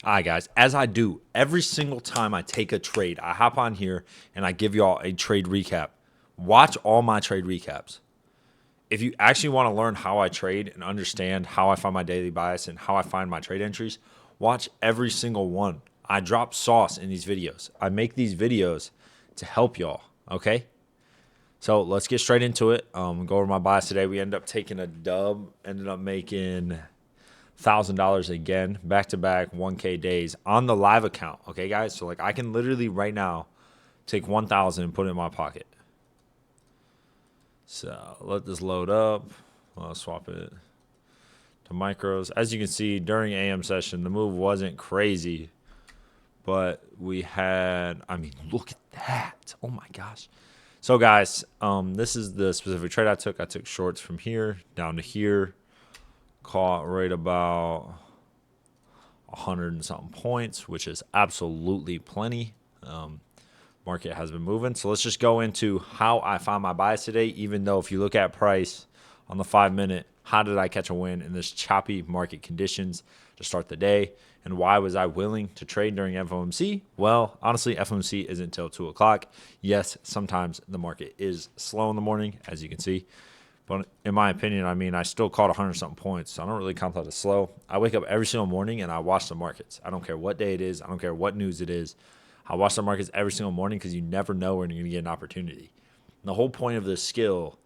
All right, guys, as I do every single time I take a trade, I hop on here and I give y'all a trade recap. Watch all my trade recaps. If you actually want to learn how I trade and understand how I find my daily bias and how I find my trade entries, watch every single one. I drop sauce in these videos. I make these videos to help y'all, okay? So let's get straight into it. Go over my bias today. We ended up taking a dub, ended up making $1,000 again, back-to-back 1K days on the live account, okay, guys? So, like, I can literally right now take 1,000 and put it in my pocket. So, let this load up. I'll swap it to micros. As you can see, during AM session, the move wasn't crazy, but we had, I mean, look at that. Oh, my gosh. So, guys, this is the specific trade I took. I took shorts from here down to here. Caught right about 100 and something points, which is absolutely plenty. Market has been moving. So let's just go into how I found my bias today, even though if you look at price on the 5-minute, how did I catch a win in this choppy market conditions to start the day? And why was I willing to trade during FOMC? Well, honestly, FOMC isn't until 2 o'clock. Yes, sometimes the market is slow in the morning, as you can see. But in my opinion, I mean, I still caught 100-something points, so I don't really count that as slow. I wake up every single morning and I watch the markets. I don't care what day it is. I don't care what news it is. I watch the markets every single morning because you never know when you're going to get an opportunity. And the whole point of this skill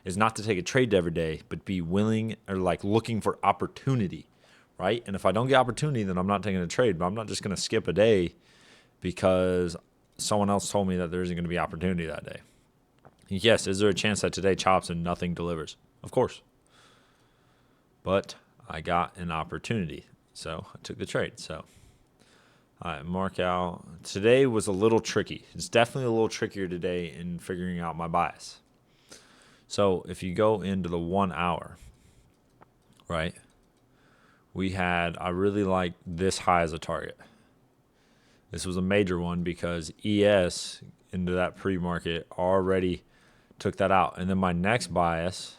is not to take a trade every day, but be willing or like looking for opportunity, right? And if I don't get opportunity, then I'm not taking a trade. But I'm not just going to skip a day because someone else told me that there isn't going to be opportunity that day. Yes, is there a chance that today chops and nothing delivers? Of course. But I got an opportunity, so I took the trade. So I mark out. Today was a little tricky. It's definitely a little trickier today in figuring out my bias. So if you go into the 1 hour, right, I really like this high as a target. This was a major one because ES into that pre-market already took that out. And then my next bias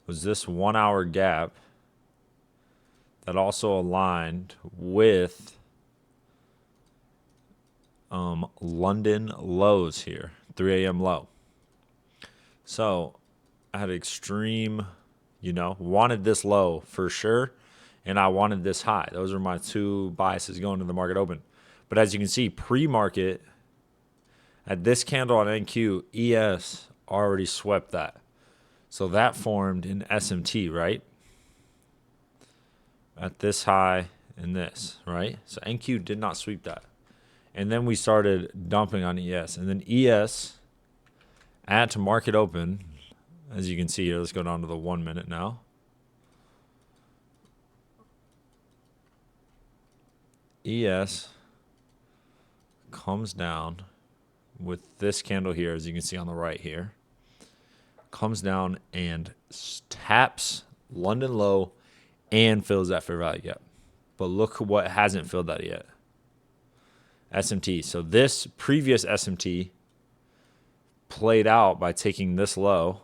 was this 1 hour gap that also aligned with London lows here, 3 a.m. low. So I had extreme, wanted this low for sure, and I wanted this high. Those are my two biases going to the market open. But as you can see, pre-market, at this candle on NQ, ES already swept that. So that formed an SMT, right? At this high and this, right? So NQ did not sweep that. And then we started dumping on ES. And then ES, at to market open, as you can see here, let's go down to the 1 minute now. ES comes down with this candle here, as you can see on the right here, comes down and taps London low and fills that fair value gap. But look what hasn't filled that yet. SMT. So this previous SMT played out by taking this low,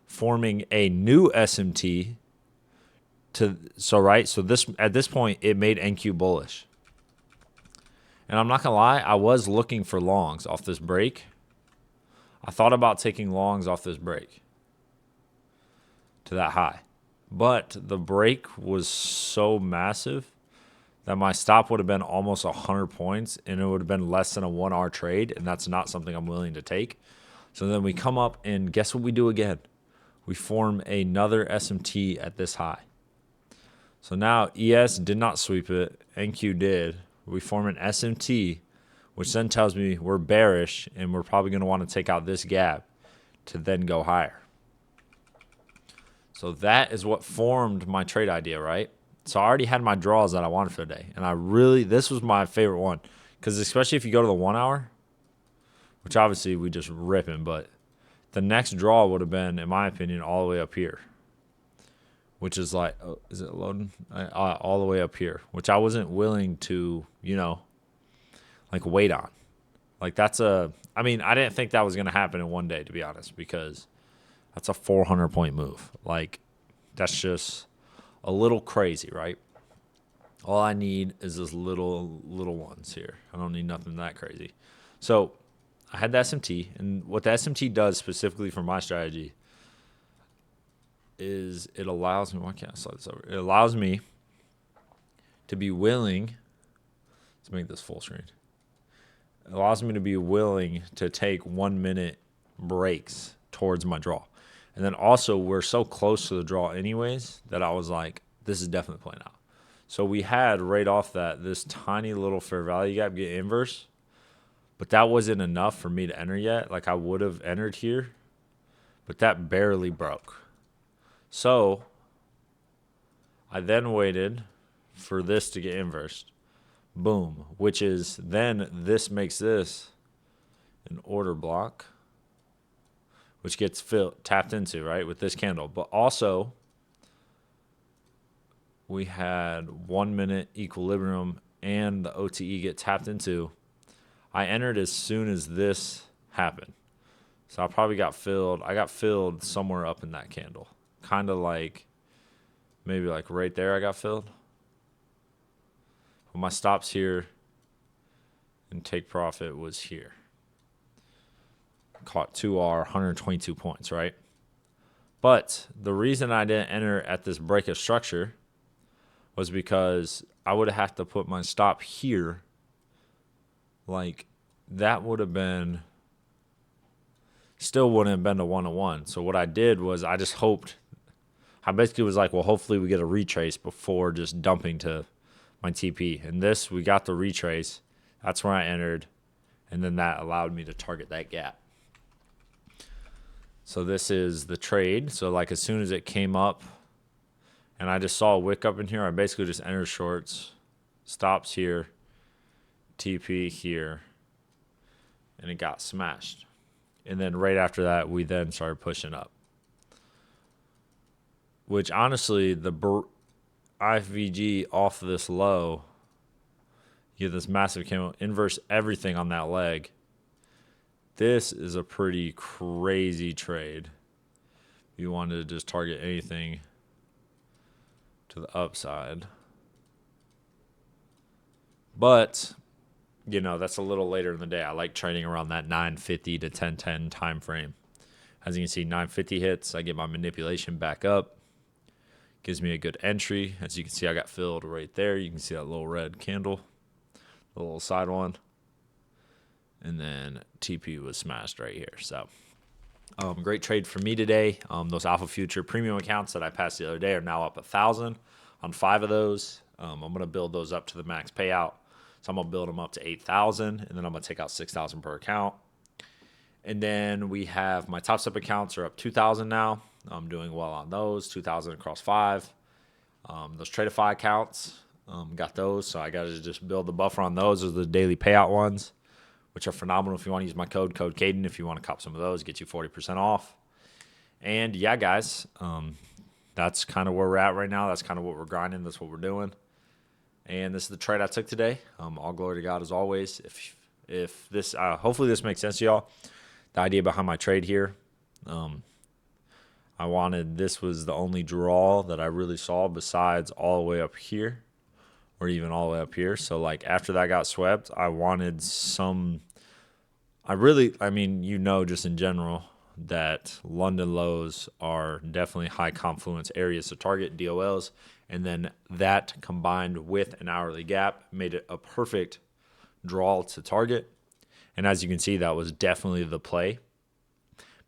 forming a new SMT so this at this point it made NQ bullish. And I'm not going to lie, I was looking for longs off this break. I thought about taking longs off this break to that high. But the break was so massive that my stop would have been almost 100 points, and it would have been less than a 1 hour trade, and that's not something I'm willing to take. So then we come up, and guess what we do again? We form another SMT at this high. So now ES did not sweep it, NQ did. We form an SMT, which then tells me we're bearish and we're probably going to want to take out this gap to then go higher. So that is what formed my trade idea, right? So I already had my draws that I wanted for the day. And this was my favorite one. Because especially if you go to the 1 hour, which obviously we just ripping, but the next draw would have been, in my opinion, all the way up here. Which is like, is it loading? All the way up here, which I wasn't willing to, like wait on. Like I didn't think that was going to happen in one day, to be honest, because that's a 400-point move. Like, that's just a little crazy, right? All I need is this little ones here. I don't need nothing that crazy. So I had the SMT, and what the SMT does specifically for my strategy is it allows me. Why can't I slide this over? It allows me to be willing. Let's make this full screen. It allows me to be willing to take 1 minute breaks towards my draw. And then also, we're so close to the draw anyways that I was like, this is definitely playing out. So we had right off that this tiny little fair value gap get inverse, but that wasn't enough for me to enter yet. Like I would have entered here, but that barely broke. So I then waited for this to get inversed. Boom, which is then this makes this an order block, which gets tapped into, right, with this candle. But also, we had 1 minute equilibrium and the OTE get tapped into. I entered as soon as this happened. So I probably got filled. I got filled somewhere up in that candle. Kind of like, maybe like right there I got filled. But my stops here and take profit was here. Caught 2R, 122 points, right? But the reason I didn't enter at this break of structure was because I would have had to put my stop here. Like, that would have been, still wouldn't have been a 1-1. So what I did was I just hoped, I basically was like, well, hopefully we get a retrace before just dumping to my TP. And this, we got the retrace. That's where I entered. And then that allowed me to target that gap. So this is the trade. So like as soon as it came up and I just saw a wick up in here, I basically just entered shorts, stops here, TP here, and it got smashed. And then right after that, we then started pushing up. Which honestly, the IFVG off this low, you get this massive candle, inverse everything on that leg. This is a pretty crazy trade. If you wanted to just target anything to the upside. But, you know, that's a little later in the day. I like trading around that 9:50 to 10:10 time frame. As you can see, 9:50 hits. I get my manipulation back up. Gives me a good entry. As you can see, I got filled right there. You can see that little red candle, the little side one. And then TP was smashed right here. So, great trade for me today. Those Alpha Future premium accounts that I passed the other day are now up 1,000 on 5 of those. I'm going to build those up to the max payout. So I'm going to build them up to 8,000, and then I'm going to take out 6,000 per account. And then we have my top step accounts are up 2,000 now. I'm doing well on those, 2,000 across 5. Those Tradeify accounts, got those. So I got to just build the buffer on those. Those are the daily payout ones, which are phenomenal. If you want to use my code Caden, if you want to cop some of those, get you 40% off. And yeah, guys, that's kind of where we're at right now. That's kind of what we're grinding. That's what we're doing. And this is the trade I took today. All glory to God as always. If this, hopefully this makes sense to y'all. The idea behind my trade here, this was the only draw that I really saw besides all the way up here or even all the way up here. So like after that got swept, I wanted just in general that London lows are definitely high confluence areas to target DOLs. And then that combined with an hourly gap made it a perfect draw to target. And as you can see, that was definitely the play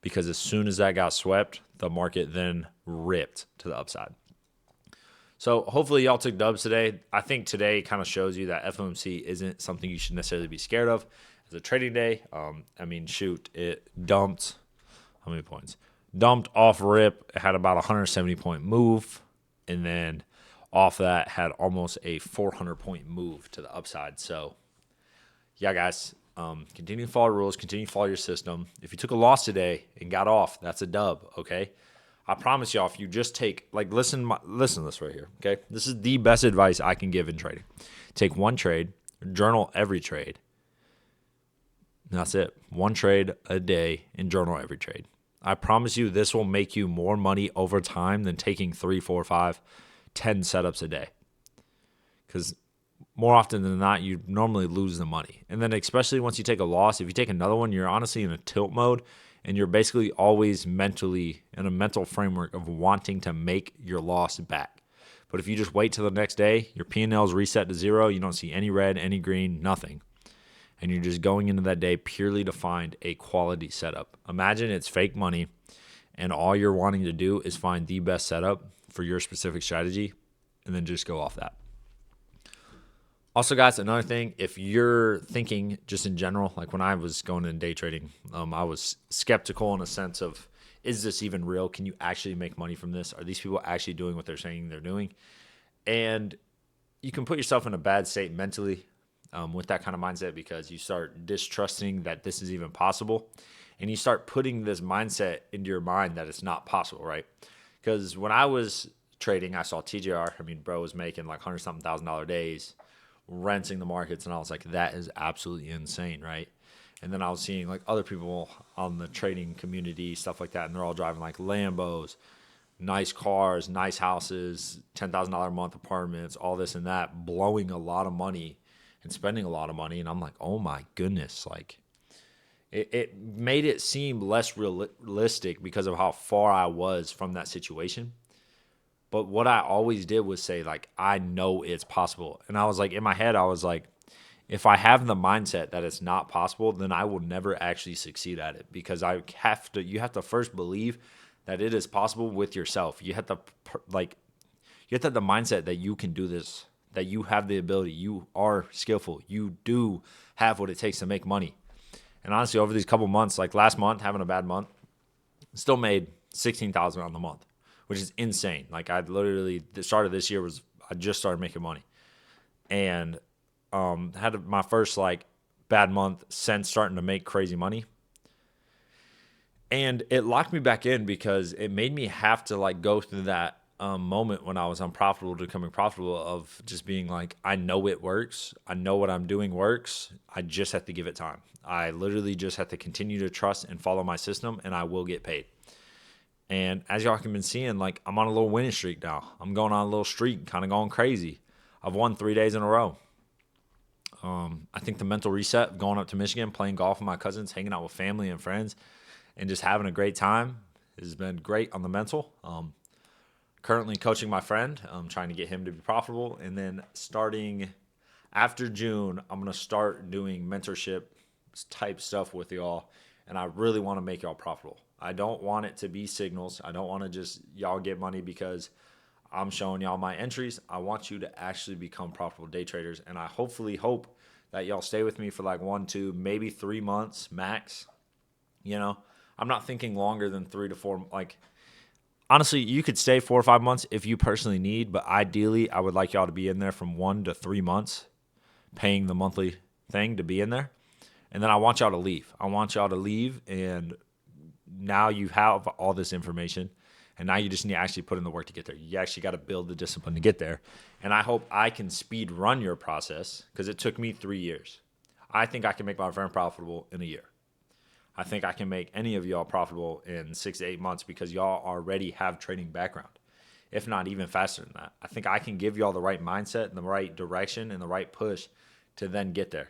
because as soon as that got swept, the market then ripped to the upside. So hopefully y'all took dubs today. I think today kind of shows you that FOMC isn't something you should necessarily be scared of as a trading day. It dumped, how many points? Dumped off rip. It had about a 170-point move. And then off that had almost a 400-point move to the upside. So, yeah, guys, continue to follow rules. Continue to follow your system. If you took a loss today and got off, that's a dub, okay? I promise y'all, if you just take, listen to this right here, okay? This is the best advice I can give in trading. Take one trade, journal every trade. And that's it. One trade a day and journal every trade. I promise you this will make you more money over time than taking 3, 4, 5, 10 setups a day. because more often than not, you normally lose the money. And then especially once you take a loss, if you take another one, you're honestly in a tilt mode and you're basically always mentally in a mental framework of wanting to make your loss back. But if you just wait till the next day, your P&L is reset to zero. You don't see any red, any green, nothing. And you're just going into that day purely to find a quality setup. Imagine it's fake money and all you're wanting to do is find the best setup for your specific strategy and then just go off that. Also, guys, another thing, if you're thinking just in general, like when I was going into day trading, I was skeptical in a sense of, is this even real? Can you actually make money from this? Are these people actually doing what they're saying they're doing? And you can put yourself in a bad state mentally with that kind of mindset because you start distrusting that this is even possible. And you start putting this mindset into your mind that it's not possible, right? Because when I was trading, I saw TJR. I mean, bro was making like $100-something thousand days, renting the markets, and I was like, that is absolutely insane, right? And then I was seeing like other people on the trading community, stuff like that, and they're all driving like Lambos, nice cars, nice houses, $10,000 a month apartments, all this and that, blowing a lot of money and spending a lot of money. And I'm like, oh my goodness, like it made it seem less realistic because of how far I was from that situation. But what I always did was say, like, I know it's possible. And I was like, in my head, I was like, if I have the mindset that it's not possible, then I will never actually succeed at it because you have to first believe that it is possible with yourself. You have to have the mindset that you can do this, that you have the ability, you are skillful, you do have what it takes to make money. And honestly, over these couple months, like last month, having a bad month, still made $16,000 on the month, which is insane. Like I literally, the start of this year I just started making money, and had my first like bad month since starting to make crazy money. And it locked me back in because it made me have to like go through that moment when I was unprofitable to becoming profitable of just being like, I know it works. I know what I'm doing works. I just have to give it time. I literally just have to continue to trust and follow my system and I will get paid. And as y'all can been seeing, like I'm on a little winning streak now. I'm going on a little streak, kind of going crazy. I've won 3 days in a row. I think the mental reset, going up to Michigan, playing golf with my cousins, hanging out with family and friends, and just having a great time has been great on the mental. Currently coaching my friend, trying to get him to be profitable. And then starting after June, I'm going to start doing mentorship type stuff with y'all. And I really want to make y'all profitable. I don't want it to be signals. I don't want to just y'all get money because I'm showing y'all my entries. I want you to actually become profitable day traders. And I hopefully hope that y'all stay with me for like 1, 2, maybe 3 months max. You know, I'm not thinking longer than 3 to 4. Like, honestly, you could stay 4 or 5 months if you personally need. But ideally, I would like y'all to be in there from 1 to 3 months, paying the monthly thing to be in there. And then I want y'all to leave. I want y'all to leave. And now you have all this information. And now you just need to actually put in the work to get there. You actually got to build the discipline to get there. And I hope I can speed run your process because it took me 3 years. I think I can make my friend profitable in a year. I think I can make any of y'all profitable in 6 to 8 months because y'all already have trading background, if not even faster than that. I think I can give y'all the right mindset and the right direction and the right push to then get there.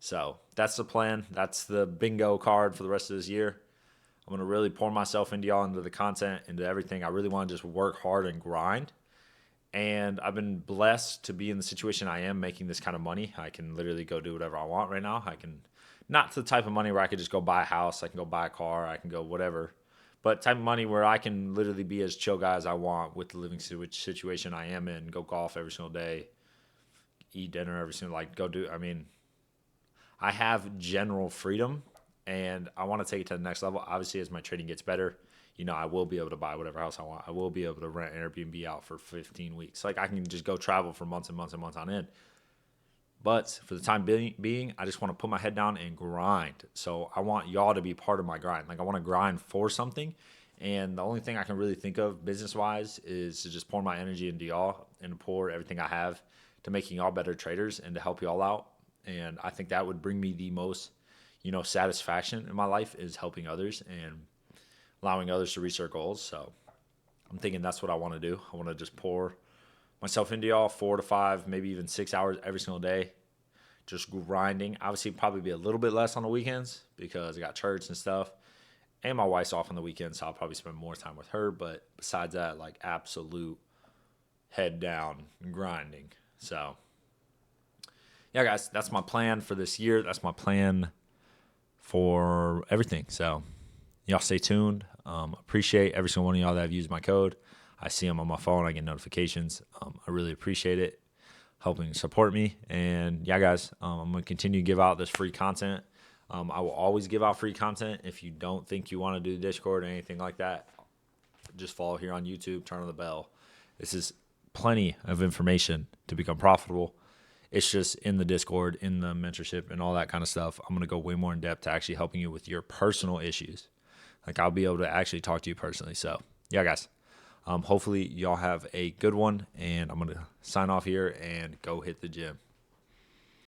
So that's the plan. That's the bingo card for the rest of this year. I'm going to really pour myself into y'all, into the content, into everything. I really want to just work hard and grind. And I've been blessed to be in the situation I am making this kind of money. I can literally go do whatever I want right now. I can, not the type of money where I could just go buy a house. I can go buy a car. I can go whatever. But type of money where I can literally be as chill guy as I want with the living situation I am in. Go golf every single day. Eat dinner every single, like go do, I mean, I have general freedom. And I want to take it to the next level. Obviously, as my trading gets better, you know, I will be able to buy whatever house I want. I will be able to rent Airbnb out for 15 weeks. Like, I can just go travel for months and months and months on end. But for the time being, I just want to put my head down and grind. So I want y'all to be part of my grind. Like, I want to grind for something. And the only thing I can really think of business-wise is to just pour my energy into y'all and to pour everything I have to making y'all better traders and to help y'all out. And I think that would bring me the most, you know, satisfaction in my life is helping others and allowing others to reach their goals. So I'm thinking that's what I want to do. I want to just pour myself into y'all 4 to 5, maybe even 6 hours every single day, just grinding. Obviously, probably be a little bit less on the weekends because I got church and stuff. And my wife's off on the weekends, so I'll probably spend more time with her. But besides that, like absolute head down grinding. So, yeah, guys, that's my plan for this year. That's my plan for everything. So, y'all stay tuned. Appreciate every single one of y'all that have used my code. I see them on my phone. I get notifications. I really appreciate it, helping support me. And yeah, guys, I'm going to continue to give out this free content. I will always give out free content. If you don't think you want to do Discord or anything like that, just follow here on YouTube, turn on the bell. This is plenty of information to become profitable. It's just in the Discord, in the mentorship, and all that kind of stuff. I'm going to go way more in depth to actually helping you with your personal issues. Like I'll be able to actually talk to you personally. So yeah, guys, hopefully y'all have a good one, and I'm going to sign off here and go hit the gym.